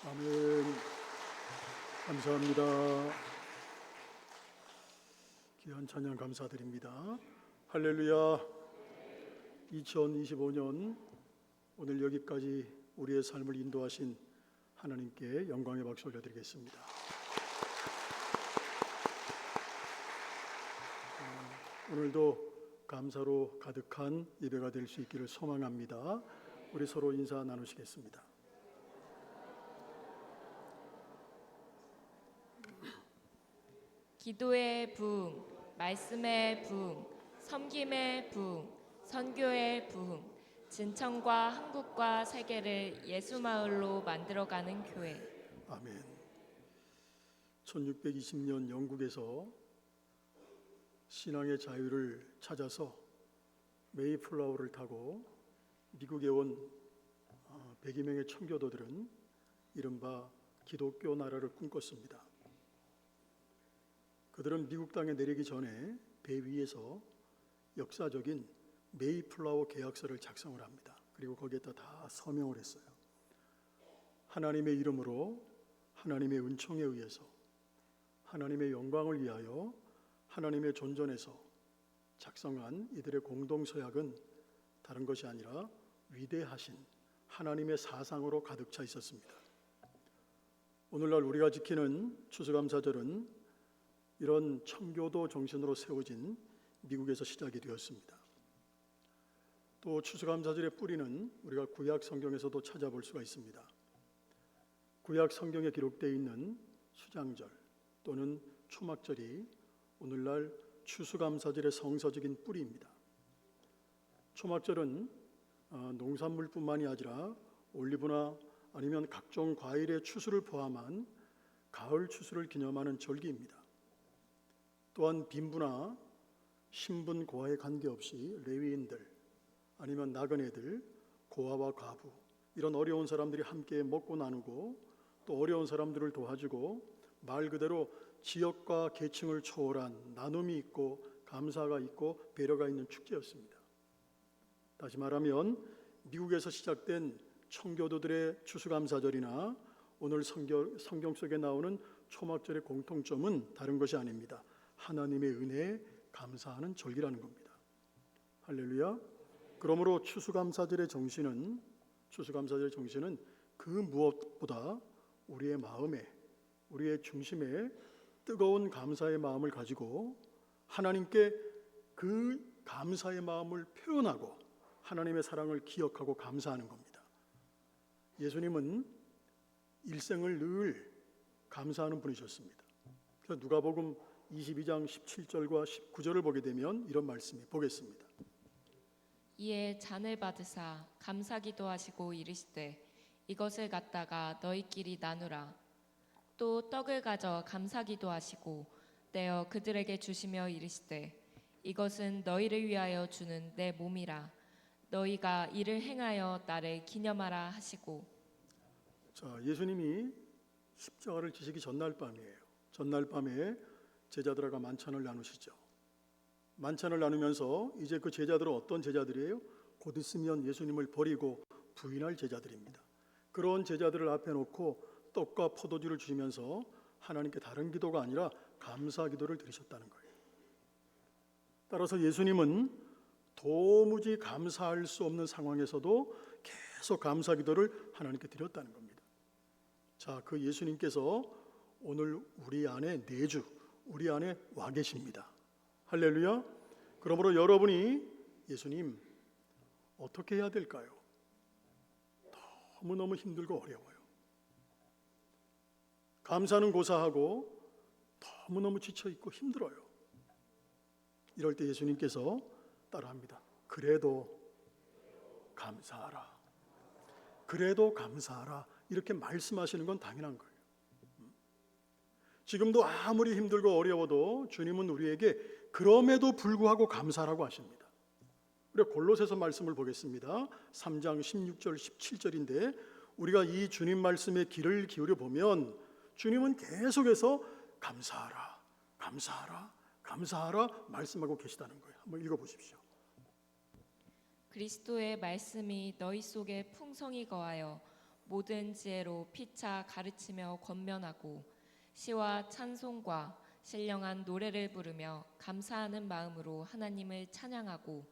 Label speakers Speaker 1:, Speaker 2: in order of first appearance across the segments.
Speaker 1: 아멘. 감사합니다. 귀한 찬양 감사드립니다. 할렐루야. 2025년 오늘 여기까지 우리의 삶을 인도하신 하나님께 영광의 박수 올려드리겠습니다. 오늘도 감사로 가득한 예배가 될 수 있기를 소망합니다. 우리 서로 인사 나누시겠습니다.
Speaker 2: 기도의 부흥, 말씀의 부흥, 섬김의 부흥, 선교의 부흥, 진천과 한국과 세계를 예수마을로 만들어가는 교회.
Speaker 1: 아멘. 1620년 영국에서 신앙의 자유를 찾아서 메이플라워를 타고 미국에 온 100여 명의 청교도들은 이른바 기독교 나라를 꿈꿨습니다. 그들은 미국 땅에 내리기 전에 배 위에서 역사적인 메이플라워 계약서를 작성을 합니다. 그리고 거기에다 다 서명을 했어요. 하나님의 이름으로, 하나님의 은총에 의해서, 하나님의 영광을 위하여, 하나님의 존전에서 작성한 이들의 공동서약은 다른 것이 아니라 위대하신 하나님의 사상으로 가득 차 있었습니다. 오늘날 우리가 지키는 추수감사절은 이런 청교도 정신으로 세워진 미국에서 시작이 되었습니다. 또 추수감사절의 뿌리는 우리가 구약 성경에서도 찾아볼 수가 있습니다. 구약 성경에 기록되어 있는 수장절 또는 초막절이 오늘날 추수감사절의 성서적인 뿌리입니다. 초막절은 농산물뿐만이 아니라 올리브나 아니면 각종 과일의 추수를 포함한 가을 추수를 기념하는 절기입니다. 또한 빈부나 신분 고하에 관계없이 레위인들 아니면 나그네들, 고아와 과부 이런 어려운 사람들이 함께 먹고 나누고 또 어려운 사람들을 도와주고 말 그대로 지역과 계층을 초월한 나눔이 있고 감사가 있고 배려가 있는 축제였습니다. 다시 말하면 미국에서 시작된 청교도들의 추수감사절이나 오늘 성경 속에 나오는 초막절의 공통점은 다른 것이 아닙니다. 하나님의 은혜에 감사하는 절기라는 겁니다. 할렐루야. 그러므로 추수감사절의 정신은 그 무엇보다 우리의 마음에, 우리의 중심에 뜨거운 감사의 마음을 가지고 하나님께 그 감사의 마음을 표현하고 하나님의 사랑을 기억하고 감사하는 겁니다. 예수님은 일생을 늘 감사하는 분이셨습니다. 그래서 누가복음 22장 17절과 19절을 보게 되면 이런 말씀이 보겠습니다.
Speaker 2: 이에 잔을 받으사 감사기도 하시고 이르시되 이것을 갖다가 너희끼리 나누라. 또 떡을 가져 감사기도 하시고 떼어 그들에게 주시며 이르시되 이것은 너희를 위하여 주는 내 몸이라. 너희가 이를 행하여 나를 기념하라 하시고.
Speaker 1: 자, 예수님이 십자가를 지시기 전날 밤이에요. 전날 밤에 제자들과 만찬을 나누시죠. 만찬을 나누면서 이제 그 제자들은 어떤 제자들이에요? 곧 있으면 예수님을 버리고 부인할 제자들입니다. 그런 제자들을 앞에 놓고 떡과 포도주를 주시면서 하나님께 다른 기도가 아니라 감사 기도를 드리셨다는 거예요. 따라서 예수님은 도무지 감사할 수 없는 상황에서도 계속 감사 기도를 하나님께 드렸다는 겁니다. 자, 그 예수님께서 오늘 우리 안에 내주, 우리 안에 와 계십니다. 할렐루야. 그러므로 여러분이 예수님 어떻게 해야 될까요? 너무너무 힘들고 어려워요. 감사는 고사하고 너무너무 지쳐있고 힘들어요. 이럴 때 예수님께서 따라합니다. 그래도 감사하라. 그래도 감사하라. 이렇게 말씀하시는 건 당연한 거예요. 지금도 아무리 힘들고 어려워도 주님은 우리에게 그럼에도 불구하고 감사라고 하십니다. 우리가 골로새서 말씀을 보겠습니다. 3장 16절 17절인데 우리가 이 주님 말씀에 귀를 기울여 보면 주님은 계속해서 감사하라, 감사하라, 감사하라 말씀하고 계시다는 거예요. 한번 읽어보십시오.
Speaker 2: 그리스도의 말씀이 너희 속에 풍성히 거하여 모든 지혜로 피차 가르치며 권면하고 시와 찬송과 신령한 노래를 부르며 감사하는 마음으로 하나님을 찬양하고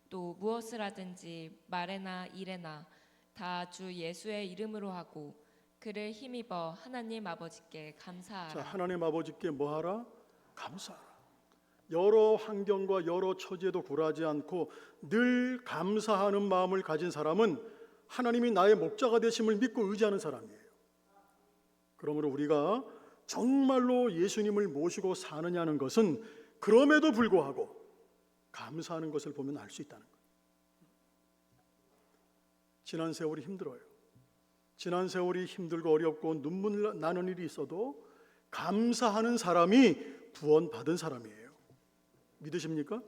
Speaker 2: 또 무엇을 하든지 말에나 일에나 다 주 예수의 이름으로 하고 그를 힘입어 하나님 아버지께 감사하라.
Speaker 1: 자, 하나님 아버지께 뭐하라? 감사하라. 여러 환경과 여러 처지에도 굴하지 않고 늘 감사하는 마음을 가진 사람은 하나님이 나의 목자가 되심을 믿고 의지하는 사람이에요. 그러므로 우리가 정말로 예수님을 모시고 사느냐는 것은 그럼에도 불구하고 감사하는 것을 보면 알 수 있다는 거예요. 지난 세월이 힘들어요. 지난 세월이 힘들고 어렵고 눈물 나는 일이 있어도 감사하는 사람이 구원받은 사람이에요. 믿으십니까?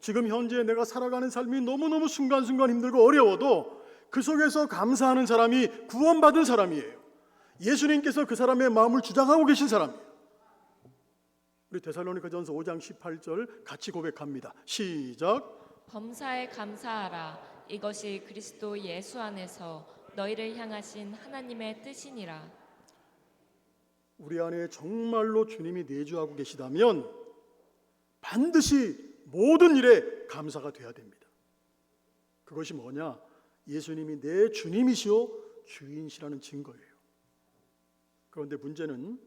Speaker 1: 지금 현재 내가 살아가는 삶이 너무너무 순간순간 힘들고 어려워도 그 속에서 감사하는 사람이 구원받은 사람이에요. 예수님께서 그 사람의 마음을 주장하고 계신 사람이에요. 우리 데살로니가전서 5장 18절 같이 고백합니다. 시작.
Speaker 2: 범사에 감사하라. 이것이 그리스도 예수 안에서 너희를 향하신 하나님의 뜻이니라.
Speaker 1: 우리 안에 정말로 주님이 내주하고 계시다면 반드시 모든 일에 감사가 돼야 됩니다. 그것이 뭐냐? 예수님이 내 주님이시오 주인이시라는 증거예요. 그런데 문제는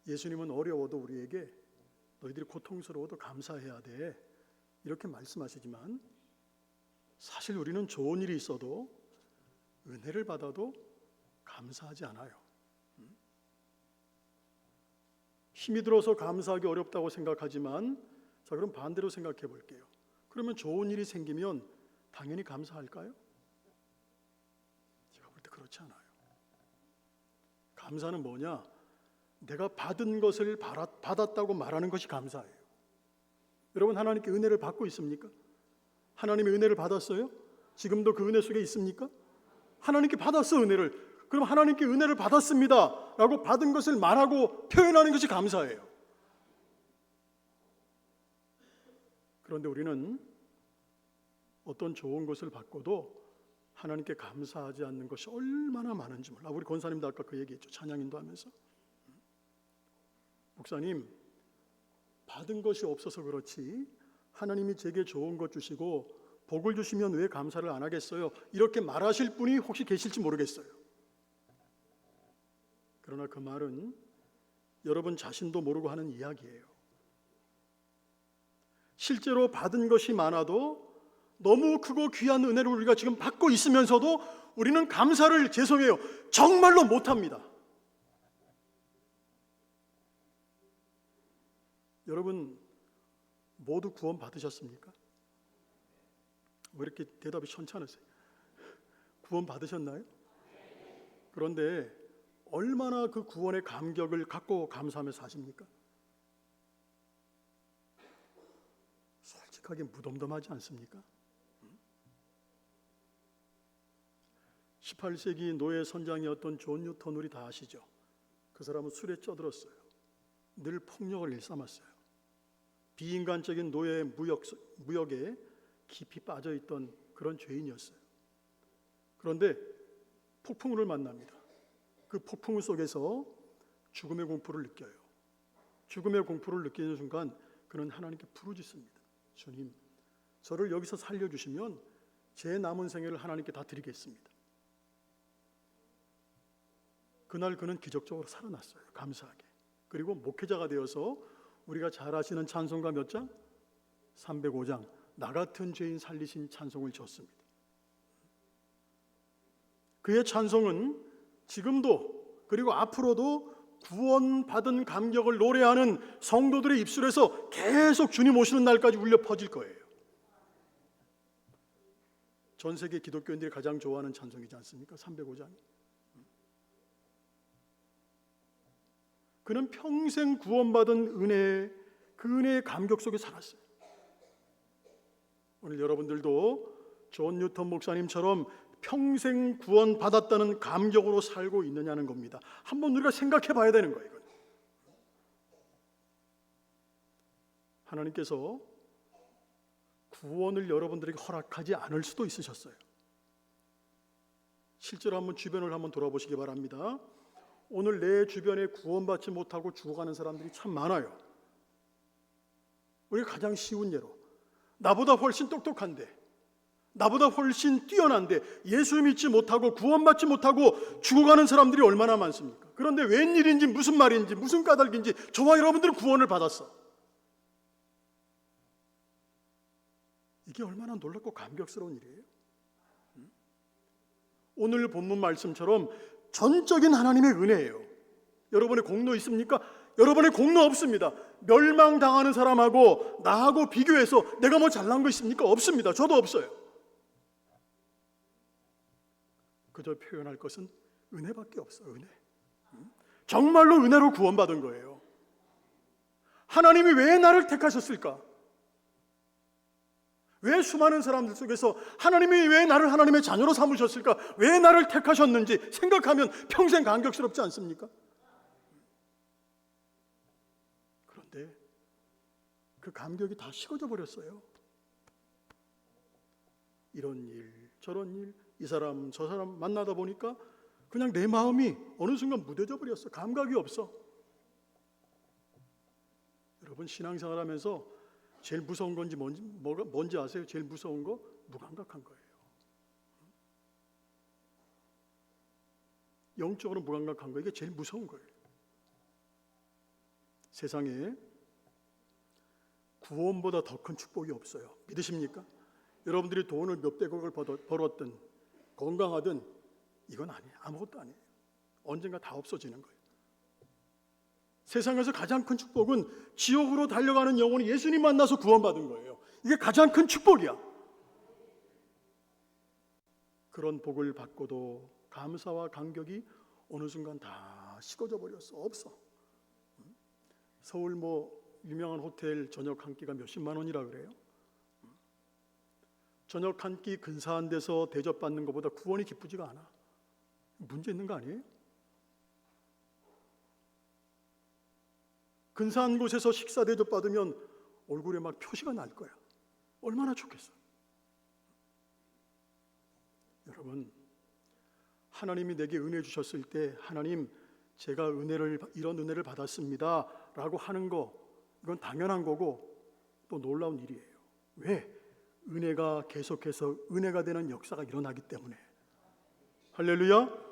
Speaker 1: 예수님은 어려워도 우리에게 너희들이 고통스러워도 감사해야 돼 이렇게 말씀하시지만 사실 우리는 좋은 일이 있어도 은혜를 받아도 감사하지 않아요. 힘이 들어서 감사하기 어렵다고 생각하지만 자, 그럼 반대로 생각해 볼게요. 그러면 좋은 일이 생기면 당연히 감사할까요? 제가 볼 때 그렇지 않아요. 감사는 뭐냐? 내가 받은 것을 받았다고 말하는 것이 감사예요. 여러분 하나님께 은혜를 받고 있습니까? 하나님의 은혜를 받았어요? 지금도 그 은혜 속에 있습니까? 하나님께 받았어 은혜를. 그럼 하나님께 은혜를 받았습니다 라고 받은 것을 말하고 표현하는 것이 감사예요. 그런데 우리는 어떤 좋은 것을 받고도 하나님께 감사하지 않는 것이 얼마나 많은지 몰라. 우리 권사님도 아까 그 얘기했죠. 찬양인도 하면서. 목사님, 받은 것이 없어서 그렇지 하나님이 제게 좋은 것 주시고 복을 주시면 왜 감사를 안 하겠어요? 이렇게 말하실 분이 혹시 계실지 모르겠어요. 그러나 그 말은 여러분 자신도 모르고 하는 이야기예요. 실제로 받은 것이 많아도 너무 크고 귀한 은혜를 우리가 지금 받고 있으면서도 우리는 감사를 죄송해요. 정말로 못합니다. 여러분 모두 구원 받으셨습니까? 왜 이렇게 대답이 천천하세요? 구원 받으셨나요? 그런데 얼마나 그 구원의 감격을 갖고 감사하며 사십니까? 솔직하게 무덤덤하지 않습니까? 18세기 노예 선장이었던 존 뉴턴 우리 다 아시죠? 그 사람은 술에 쪄들었어요. 늘 폭력을 일삼았어요. 비인간적인 노예 무역에 깊이 빠져있던 그런 죄인이었어요. 그런데 폭풍우를 만납니다. 그 폭풍우 속에서 죽음의 공포를 느껴요. 죽음의 공포를 느끼는 순간 그는 하나님께 부르짖습니다. 주님, 저를 여기서 살려주시면 제 남은 생애를 하나님께 다 드리겠습니다. 그날 그는 기적적으로 살아났어요. 감사하게. 그리고 목회자가 되어서 우리가 잘 아시는 찬송가 몇 장? 305장. 나 같은 죄인 살리신 찬송을 줬습니다. 그의 찬송은 지금도 그리고 앞으로도 구원받은 감격을 노래하는 성도들의 입술에서 계속 주님 오시는 날까지 울려 퍼질 거예요. 전 세계 기독교인들이 가장 좋아하는 찬송이지 않습니까? 305장이. 그는 평생 구원받은 은혜, 그 은혜의 감격 속에 살았어요. 오늘 여러분들도 존 뉴턴 목사님처럼 평생 구원받았다는 감격으로 살고 있느냐는 겁니다. 한번 우리가 생각해 봐야 되는 거예요. 이건. 하나님께서 구원을 여러분들에게 허락하지 않을 수도 있으셨어요. 실제로 한번 주변을 한번 돌아보시기 바랍니다. 오늘 내 주변에 구원받지 못하고 죽어가는 사람들이 참 많아요. 우리가 가장 쉬운 예로, 나보다 훨씬 똑똑한데, 나보다 훨씬 뛰어난데 예수 믿지 못하고 구원받지 못하고 죽어가는 사람들이 얼마나 많습니까? 그런데 웬일인지 무슨 말인지 무슨 까닭인지 저와 여러분들은 구원을 받았어. 이게 얼마나 놀랍고 감격스러운 일이에요. 오늘 본문 말씀처럼 전적인 하나님의 은혜예요. 여러분의 공로 있습니까? 여러분의 공로 없습니다. 멸망당하는 사람하고 나하고 비교해서 내가 뭐 잘난 거 있습니까? 없습니다. 저도 없어요. 그저 표현할 것은 은혜밖에 없어요. 은혜. 정말로 은혜로 구원받은 거예요. 하나님이 왜 나를 택하셨을까? 왜 수많은 사람들 속에서 하나님이 왜 나를 하나님의 자녀로 삼으셨을까? 왜 나를 택하셨는지 생각하면 평생 감격스럽지 않습니까? 그런데 그 감격이 다 식어져 버렸어요. 이런 일, 저런 일, 이 사람, 저 사람 만나다 보니까 그냥 내 마음이 어느 순간 무뎌져 버렸어. 감각이 없어. 여러분 신앙생활 하면서 제일 무서운 건지 뭔지 아세요? 제일 무서운 거? 무감각한 거예요. 영적으로 무감각한 거, 이게 제일 무서운 거예요. 세상에 구원보다 더 큰 축복이 없어요. 믿으십니까? 여러분들이 돈을 몇백억을 벌었든 건강하든 이건 아니에요. 아무것도 아니에요. 언젠가 다 없어지는 거예요. 세상에서 가장 큰 축복은 지옥으로 달려가는 영혼이 예수님 만나서 구원받은 거예요. 이게 가장 큰 축복이야. 그런 복을 받고도 감사와 감격이 어느 순간 다 식어져 버렸어. 없어. 서울 유명한 호텔 저녁 한 끼가 몇십만 원이라 그래요. 저녁 한 끼 근사한 데서 대접받는 것보다 구원이 기쁘지가 않아. 문제 있는 거 아니에요? 근사한 곳에서 식사 대접받으면 얼굴에 막 표시가 날 거야. 얼마나 좋겠어. 여러분, 하나님이 내게 은혜 주셨을 때 하나님 제가 이런 은혜를 받았습니다 라고 하는 거, 이건 당연한 거고 또 놀라운 일이에요. 왜? 은혜가 계속해서 은혜가 되는 역사가 일어나기 때문에. 할렐루야.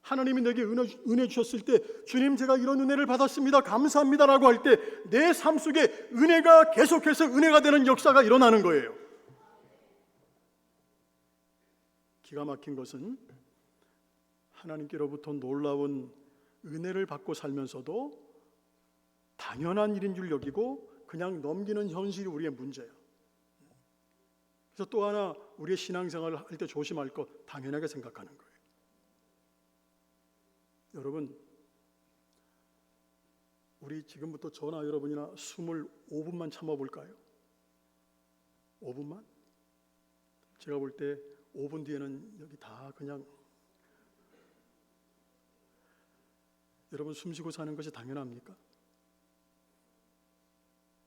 Speaker 1: 하나님이 내게 은혜 주셨을 때 주님 제가 이런 은혜를 받았습니다 감사합니다 라고 할 때 내 삶 속에 은혜가 계속해서 은혜가 되는 역사가 일어나는 거예요. 기가 막힌 것은 하나님께로부터 놀라운 은혜를 받고 살면서도 당연한 일인 줄 여기고 그냥 넘기는 현실이 우리의 문제예요. 그래서 또 하나 우리의 신앙생활을 할 때 조심할 것, 당연하게 생각하는 거예요. 여러분, 우리 지금부터 저나 여러분이나 숨을 5분만 참아볼까요? 5분만? 제가 볼 때 5분 뒤에는 여기 다 그냥 여러분 숨 쉬고 사는 것이 당연합니까?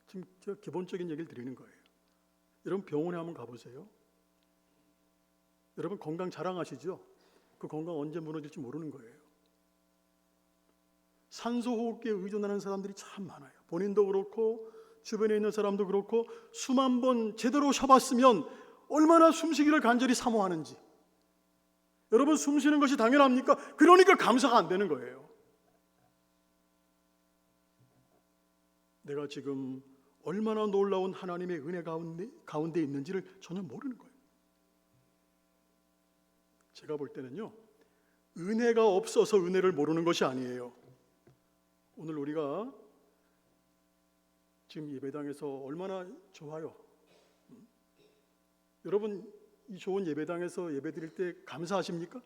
Speaker 1: 지금 제가 기본적인 얘기를 드리는 거예요. 여러분 병원에 한번 가보세요. 여러분 건강 자랑하시죠? 그 건강 언제 무너질지 모르는 거예요. 산소호흡기에 의존하는 사람들이 참 많아요. 본인도 그렇고 주변에 있는 사람도 그렇고 숨 한 번 제대로 쉬어봤으면 얼마나 숨쉬기를 간절히 사모하는지. 여러분 숨 쉬는 것이 당연합니까? 그러니까 감사가 안 되는 거예요. 내가 지금 얼마나 놀라운 하나님의 은혜 가운데 있는지를 전혀 모르는 거예요. 제가 볼 때는요, 은혜가 없어서 은혜를 모르는 것이 아니에요. 오늘 우리가 지금 예배당에서 얼마나 좋아요. 여러분 이 좋은 예배당에서 예배드릴 때 감사하십니까?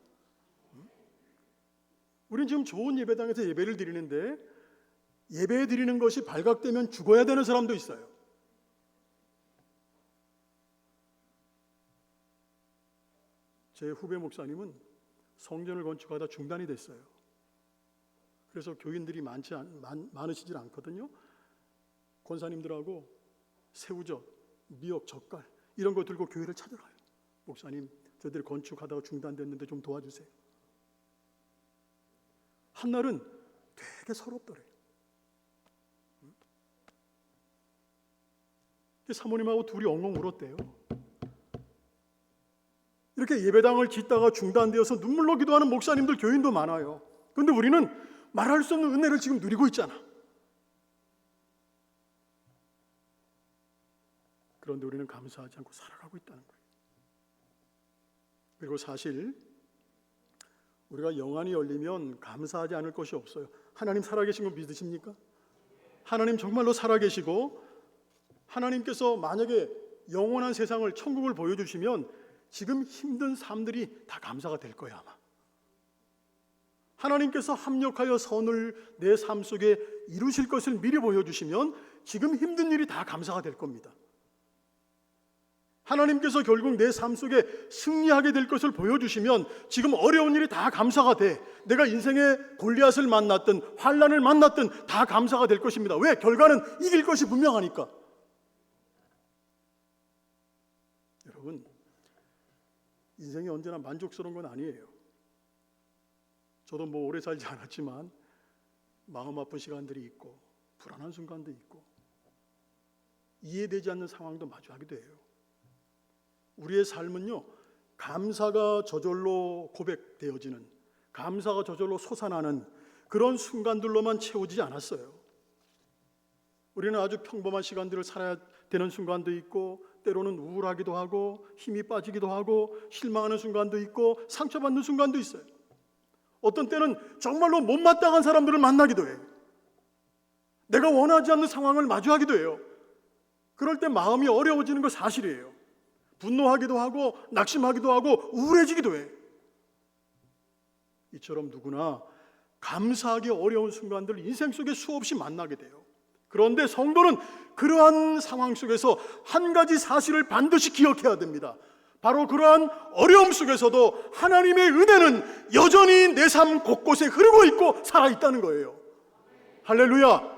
Speaker 1: 우리는 지금 좋은 예배당에서 예배를 드리는데 예배 드리는 것이 발각되면 죽어야 되는 사람도 있어요. 제 후배 목사님은 성전을 건축하다 중단이 됐어요. 그래서 교인들이 많으시질 않거든요. 권사님들하고 새우젓, 미역, 젓갈 이런 거 들고 교회를 찾아가요. 목사님, 저희들이 건축하다가 중단됐는데 좀 도와주세요. 한날은 되게 서럽더래요. 사모님하고 둘이 엉엉 울었대요. 이렇게 예배당을 짓다가 중단되어서 눈물로 기도하는 목사님들, 교인도 많아요. 그런데 우리는 말할 수 없는 은혜를 지금 누리고 있잖아. 그런데 우리는 감사하지 않고 살아가고 있다는 거예요. 그리고 사실 우리가 영안이 열리면 감사하지 않을 것이 없어요. 하나님 살아계신 거 믿으십니까? 하나님 정말로 살아계시고 하나님께서 만약에 영원한 세상을, 천국을 보여주시면 지금 힘든 삶들이 다 감사가 될 거예요. 아마 하나님께서 합력하여 선을 내 삶 속에 이루실 것을 미리 보여주시면 지금 힘든 일이 다 감사가 될 겁니다. 하나님께서 결국 내 삶 속에 승리하게 될 것을 보여주시면 지금 어려운 일이 다 감사가 돼. 내가 인생의 골리앗을 만났든 환난을 만났든 다 감사가 될 것입니다. 왜? 결과는 이길 것이 분명하니까. 여러분, 인생이 언제나 만족스러운 건 아니에요. 저도 오래 살지 않았지만 마음 아픈 시간들이 있고 불안한 순간도 있고 이해되지 않는 상황도 마주하기도 해요. 우리의 삶은요, 감사가 저절로 고백되어지는, 감사가 저절로 솟아나는 그런 순간들로만 채워지지 않았어요. 우리는 아주 평범한 시간들을 살아야 되는 순간도 있고, 때로는 우울하기도 하고 힘이 빠지기도 하고 실망하는 순간도 있고 상처받는 순간도 있어요. 어떤 때는 정말로 못마땅한 사람들을 만나기도 해요. 내가 원하지 않는 상황을 마주하기도 해요. 그럴 때 마음이 어려워지는 거 사실이에요. 분노하기도 하고 낙심하기도 하고 우울해지기도 해. 이처럼 누구나 감사하기 어려운 순간들을 인생 속에 수없이 만나게 돼요. 그런데 성도는 그러한 상황 속에서 한 가지 사실을 반드시 기억해야 됩니다. 바로 그러한 어려움 속에서도 하나님의 은혜는 여전히 내 삶 곳곳에 흐르고 있고 살아있다는 거예요. 할렐루야.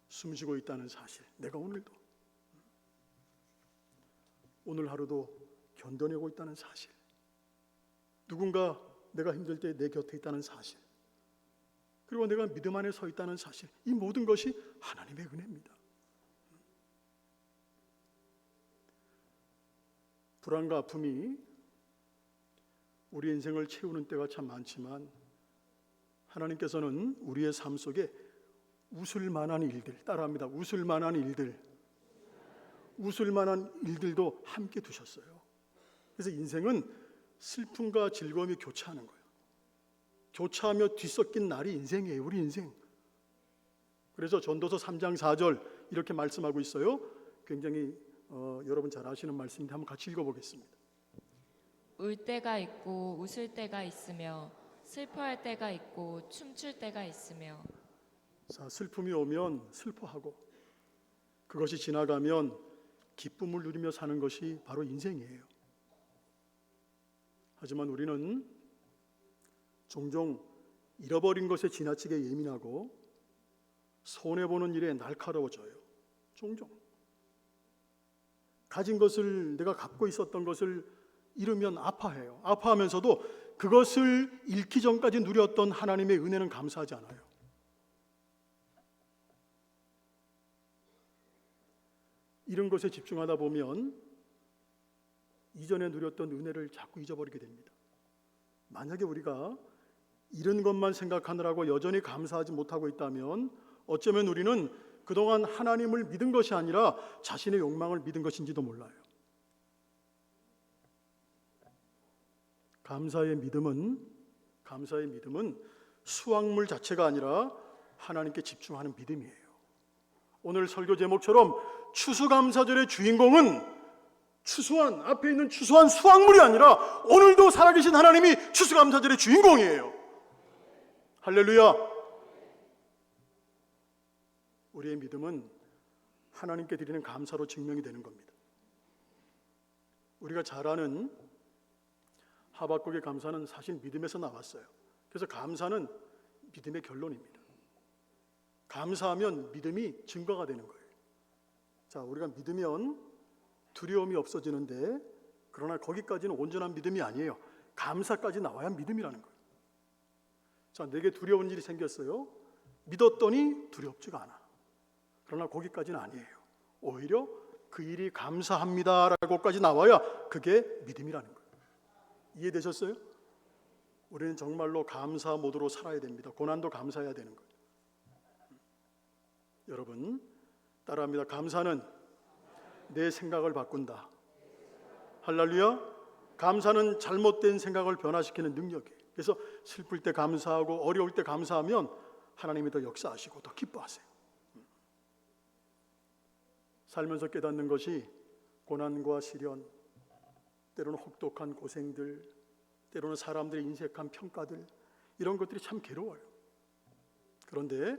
Speaker 1: 숨쉬고 있다는 사실, 내가 오늘 하루도 견뎌내고 있다는 사실, 누군가 내가 힘들 때 내 곁에 있다는 사실, 그리고 내가 믿음 안에 서 있다는 사실, 이 모든 것이 하나님의 은혜입니다. 불안과 아픔이 우리 인생을 채우는 때가 참 많지만 하나님께서는 우리의 삶 속에 웃을 만한 일들, 따라합니다. 웃을 만한 일들도 함께 두셨어요. 그래서 인생은 슬픔과 즐거움이 교차하는 거예요. 교차하며 뒤섞인 날이 인생이에요. 우리 인생. 그래서 전도서 3장 4절 이렇게 말씀하고 있어요. 굉장히 여러분 잘 아시는 말씀인데 한번 같이 읽어보겠습니다.
Speaker 2: 울 때가 있고 웃을 때가 있으며 슬퍼할 때가 있고 춤출 때가 있으며.
Speaker 1: 자, 슬픔이 오면 슬퍼하고 그것이 지나가면 기쁨을 누리며 사는 것이 바로 인생이에요. 하지만 우리는 종종 잃어버린 것에 지나치게 예민하고 손해보는 일에 날카로워져요. 종종 가진 것을, 내가 갖고 있었던 것을 잃으면 아파해요. 아파하면서도 그것을 잃기 전까지 누렸던 하나님의 은혜는 감사하지 않아요. 이런 것에 집중하다 보면 이전에 누렸던 은혜를 자꾸 잊어버리게 됩니다. 만약에 우리가 잃은 것만 생각하느라고 여전히 감사하지 못하고 있다면 어쩌면 우리는 그동안 하나님을 믿은 것이 아니라 자신의 욕망을 믿은 것인지도 몰라요. 감사의 믿음은 수확물 자체가 아니라 하나님께 집중하는 믿음이에요. 오늘 설교 제목처럼 추수감사절의 주인공은 앞에 있는 추수한 수확물이 아니라 오늘도 살아계신 하나님이 추수감사절의 주인공이에요. 할렐루야. 우리의 믿음은 하나님께 드리는 감사로 증명이 되는 겁니다. 우리가 잘 아는 하박국의 감사는 사실 믿음에서 나왔어요. 그래서 감사는 믿음의 결론입니다. 감사하면 믿음이 증거가 되는 거예요. 자, 우리가 믿으면 두려움이 없어지는데, 그러나 거기까지는 온전한 믿음이 아니에요. 감사까지 나와야 믿음이라는 거예요. 자, 내게 두려운 일이 생겼어요. 믿었더니 두렵지가 않아. 그러나 거기까지는 아니에요. 오히려 그 일이 감사합니다라고까지 나와야 그게 믿음이라는 거예요. 이해되셨어요? 우리는 정말로 감사 모드로 살아야 됩니다. 고난도 감사해야 되는 거예요. 여러분 따라합니다. 감사는 내 생각을 바꾼다. 할렐루야. 감사는 잘못된 생각을 변화시키는 능력이에요. 그래서 슬플 때 감사하고 어려울 때 감사하면 하나님이 더 역사하시고 더 기뻐하세요. 살면서 깨닫는 것이 고난과 시련, 때로는 혹독한 고생들, 때로는 사람들의 인색한 평가들, 이런 것들이 참 괴로워요. 그런데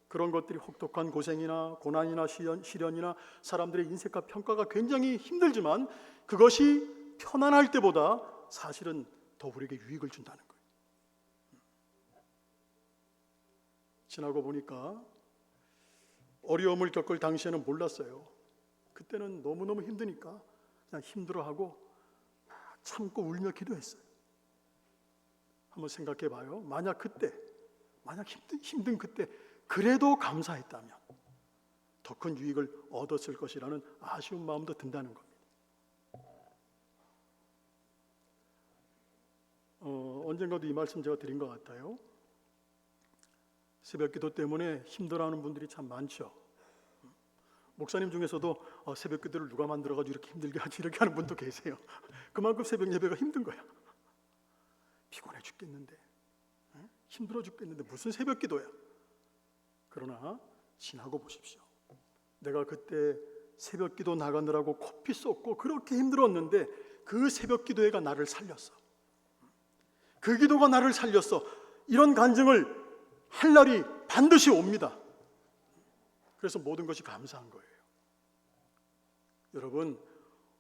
Speaker 1: 그런 것들이 혹독한 고생이나 고난이나 시련이나 사람들의 인색과 평가가 굉장히 힘들지만 그것이 편안할 때보다 사실은 더 우리에게 유익을 준다는 거예요. 지나고 보니까 어려움을 겪을 당시에는 몰랐어요. 그때는 너무너무 힘드니까 그냥 힘들어하고 참고 울며 기도했어요. 한번 생각해 봐요. 만약 힘든 그때 그래도 감사했다면 더 큰 유익을 얻었을 것이라는 아쉬운 마음도 든다는 겁니다. 언젠가도 이 말씀 제가 드린 것 같아요. 새벽기도 때문에 힘들어하는 분들이 참 많죠. 목사님 중에서도 새벽기도를 누가 만들어가지고 이렇게 힘들게 하지 이렇게 하는 분도 계세요. 그만큼 새벽 예배가 힘든 거야. 피곤해 죽겠는데, 힘들어 죽겠는데 무슨 새벽기도야. 그러나 지나고 보십시오. 내가 그때 새벽기도 나가느라고 코피 쏟고 그렇게 힘들었는데 그 새벽기도회가 나를 살렸어. 그 기도가 나를 살렸어. 이런 간증을 할 날이 반드시 옵니다. 그래서 모든 것이 감사한 거예요. 여러분,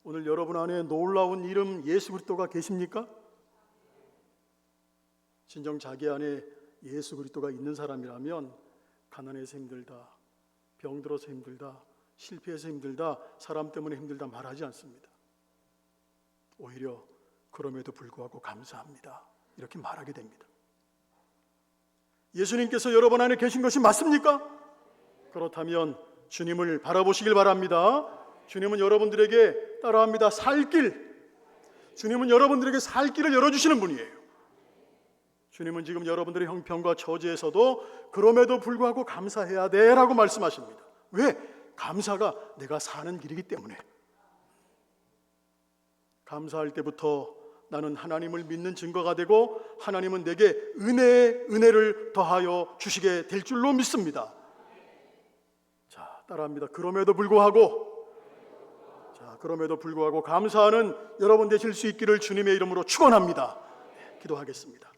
Speaker 1: 오늘 여러분 안에 놀라운 이름 예수 그리스도가 계십니까? 진정 자기 안에 예수 그리스도가 있는 사람이라면 가난해서 힘들다, 병들어서 힘들다, 실패해서 힘들다, 사람 때문에 힘들다 말하지 않습니다. 오히려 그럼에도 불구하고 감사합니다, 이렇게 말하게 됩니다. 예수님께서 여러분 안에 계신 것이 맞습니까? 그렇다면 주님을 바라보시길 바랍니다. 주님은 여러분들에게 따라합니다. 주님은 여러분들에게 살 길을 열어주시는 분이에요. 주님은 지금 여러분들의 형편과 처지에서도 그럼에도 불구하고 감사해야 돼 라고 말씀하십니다. 왜? 감사가 내가 사는 길이기 때문에. 감사할 때부터 나는 하나님을 믿는 증거가 되고 하나님은 내게 은혜를 더하여 주시게 될 줄로 믿습니다. 자, 따라합니다. 그럼에도 불구하고 감사하는 여러분 되실 수 있기를 주님의 이름으로 축원합니다. 기도하겠습니다.